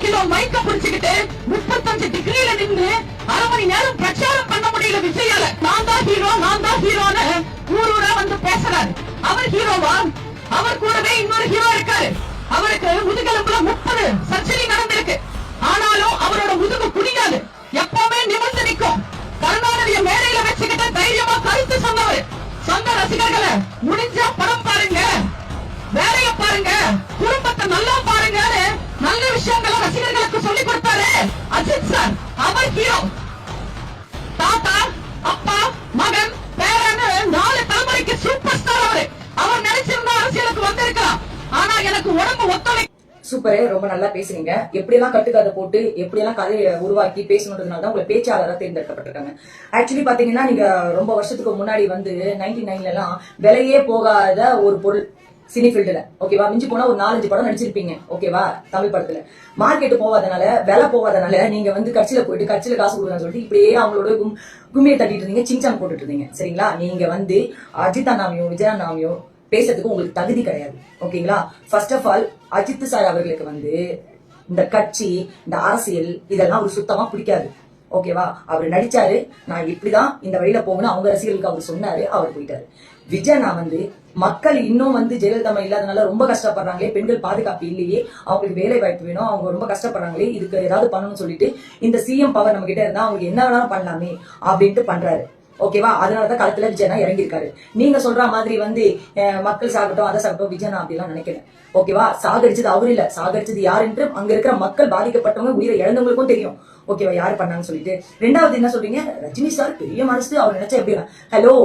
Kilo மைக்க பிடிச்சுக்கிட்டு 35 டிகிரியில நின்று 1/2 மணி நேரம் பிரச்சாரம் பண்ண முடியல விஜயால. நான் தான் ஹீரோன்னு ஊரூரா வந்து பேசுறாரு. அவர் ஹீரோவா? அவர் கூடவே இன்னொரு ஹீரோ இருக்காரு. அவருக்கு முதுகெலும்புல 30 சர்ஜரி நடந்திருக்கு. ஆனாலும் அவரோட முதுகு குடிக்காது, எப்பவுமே நிமிர்ந்து நிற்கும். கருணாநிதியை மேடையில வச்சுக்கிட்டு தைரியமா கருத்து சொன்னவர். சொந்த ரசிகர்களை முடிஞ்சா படம் பாருங்க, வேலைய பாருங்க, குடும்பத்தை நல்லா பாருங்கன்னு நல்ல விஷயங்களை ரசிகர்களுக்கு சொல்லி கொடுத்தாரு அஜித் சார். அவர் ஹீரோ. தாத்தா, அப்பா, மகன், பேரன்னு 4 தலைமுறைக்கு சூப்பர் ஸ்டார் அவரு. அவர் நினைச்சிருந்தா அரசியலுக்கு வந்திருக்கலாம். ஆனா எனக்கு உடம்பு ஒத்துழை. சூப்பரே, ரொம்ப நல்லா பேசுறீங்க. எப்படியெல்லாம் கட்டுக்கதை போட்டு எப்படியெல்லாம் கதையை உருவாக்கி பேசணுன்றதுனால தான் உங்களை பேச்சாளராக தேர்ந்தெடுக்கப்பட்டிருக்காங்க. ஆக்சுவலி பாத்தீங்கன்னா நீங்க ரொம்ப வருஷத்துக்கு முன்னாடி வந்து 99ல எல்லாம் விலையே போகாத ஒரு பொருள் சினி ஃபீல்டுல, ஓகேவா, மிஞ்சி போனா ஒரு 4-5 படம் நடிச்சிருப்பீங்க, ஓகேவா. தமிழ் படத்துல மார்க்கெட்டு போவாதனால, விலை போவாதனால நீங்க வந்து கட்சியில போயிட்டு கட்சியில காசு கொடுக்கணும்னு சொல்லிட்டு இப்படியே அவங்களோட கும்மியை தட்டிட்டு இருந்தீங்க, சிங்சாங் போட்டுட்டு இருந்தீங்க, சரிங்களா. நீங்க வந்து அஜித் அண்ணாவையும் விஜய் அண்ணாவையும் பேசுறதுக்கு உங்களுக்கு தகுதி கிடையாது, ஓகேங்களா. First of all Ajith sir அவர்களுக்கு வந்து இந்த கட்சி, இந்த அரசியல் இதெல்லாம் ஒரு சுத்தமா பிடிக்காது, ஓகேவா. அவர் நடிச்சாரு, நான் இப்படிதான் இந்த வழியில போகணும் அவங்க ரசிகர்களுக்கு அவர் சொன்னாரு, அவர் போயிட்டாரு. விஜய் நான் வந்து மக்கள் இன்னும் வந்து ஜெயலலிதா இல்லாதனால ரொம்ப கஷ்டப்படுறாங்களே, பெண்கள் பாதுகாப்பு இல்லையே, அவங்களுக்கு வேலை வாய்ப்பு வேணும், அவங்க ரொம்ப கஷ்டப்படுறாங்களே, இதுக்கு ஏதாவது பண்ணணும்னு சொல்லிட்டு இந்த சிஎம் பவர் நம்ம கிட்ட இருந்தா அவங்களுக்கு என்ன வேணாலும் பண்ணலாமே அப்படின்ட்டு பண்றாரு, ஓகேவா. அதனாலதான் களத்துல விஜயனா இறங்கியிருக்காரு. நீங்க சொல்ற மாதிரி வந்து மக்கள் சாகட்டும் அதை சாகட்டும் விஜயனா அப்படிலாம் நினைக்கிறேன், ஓகேவா. சாகடிச்சது அவரு இல்ல, சாகடிச்சது யார் என்று அங்க இருக்கிற மக்கள், பாதிக்கப்பட்டவங்க, உயிரை இழந்தவங்களுக்கும் தெரியும், ஓகேவா, யாரு பண்ணாங்கன்னு சொல்லிட்டு. ரெண்டாவது என்ன சொல்றீங்க, ரஜினி சார் பெரிய மனசு, அவர் நினைச்சா எப்படி, ஹலோ,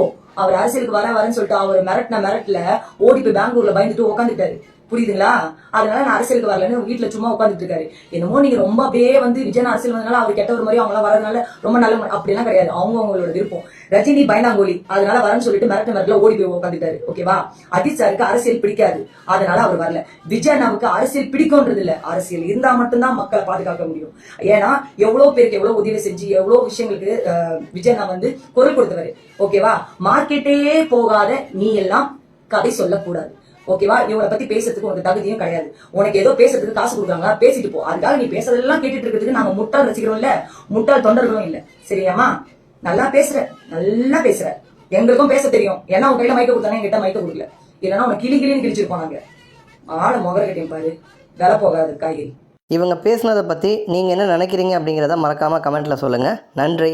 அவர் அரசியலுக்கு வரேன்னு சொல்லிட்டு அவர் மிரட்ல ஓடி போய் பெங்களூர்ல பயந்துட்டு உட்காந்துட்டாரு, புரியுதுங்களா. அதனால நான் அரசியலுக்கு வரலன்னு வீட்டுல சும்மா உட்காந்துட்டு இருக்காரு. என்னமோ நீங்க ரொம்ப அப்படியே வந்து விஜய் அரசியல் வந்தனால அவர் கெட்ட ஒரு மாதிரி அவங்களாம் வரதுனால ரொம்ப நல்ல அப்படிலாம் கிடையாது, அவங்களோட விருப்பம். ரஜினி பயந்தாங்கோலி, அதனால வரேன்னு சொல்லிட்டு மிரட்டல ஓடி போய் உட்காந்துட்டாரு, ஓகேவா. அஜித் சாருக்கு அரசியல் பிடிக்காது, அதனால அவர் வரல. விஜய் அண்ணாவுக்கு அரசியல் பிடிக்கும்ன்றது இல்ல, அரசியல் இருந்தா மட்டும்தான் மக்களை பாதுகாக்க முடியும். ஏன்னா எவ்வளவு பேருக்கு எவ்வளவு உதவி செஞ்சு எவ்வளவு விஷயங்களுக்கு விஜய் அண்ணா வந்து குரல் கொடுத்தவர், ஓகேவா. மார்க்கெட்டே போகாத நீ எல்லாம் கதை சொல்லக்கூடாது, ஓகேவா. இவங்களை பத்தி பேசுறதுக்கு உனக்கு தகுதியும் கிடையாது. உனக்கு ஏதோ பேசுறதுக்கு காசு கொடுக்குறாங்களா, பேசிட்டு போ. அதுக்காக நீ பேசுறதெல்லாம் கேட்டுட்டு இருக்கிறதுக்கு நாங்க முட்டாள் ரசிக்கிறோம் இல்ல, முட்டாள் தொண்டர்களும் இல்ல, சரியாமா. நல்லா பேசுற, எங்களுக்கும் பேச தெரியும். ஏன்னா உன் கையில மைக்க கொடுத்தாங்க, எங்கிட்ட மைக்க கொடுக்கல, இல்லைன்னா உனக்கு கிளின்னு கிழிச்சிருப்போம் நாங்க. ஆள முகர கட்டியும் பாரு, விலை போகாது காய்கறி. இவங்க பேசுனதை பற்றி நீங்கள் என்ன நினைக்கிறீங்க அப்படிங்கிறத மறக்காமல் கமெண்ட்டில் சொல்லுங்கள். நன்றி.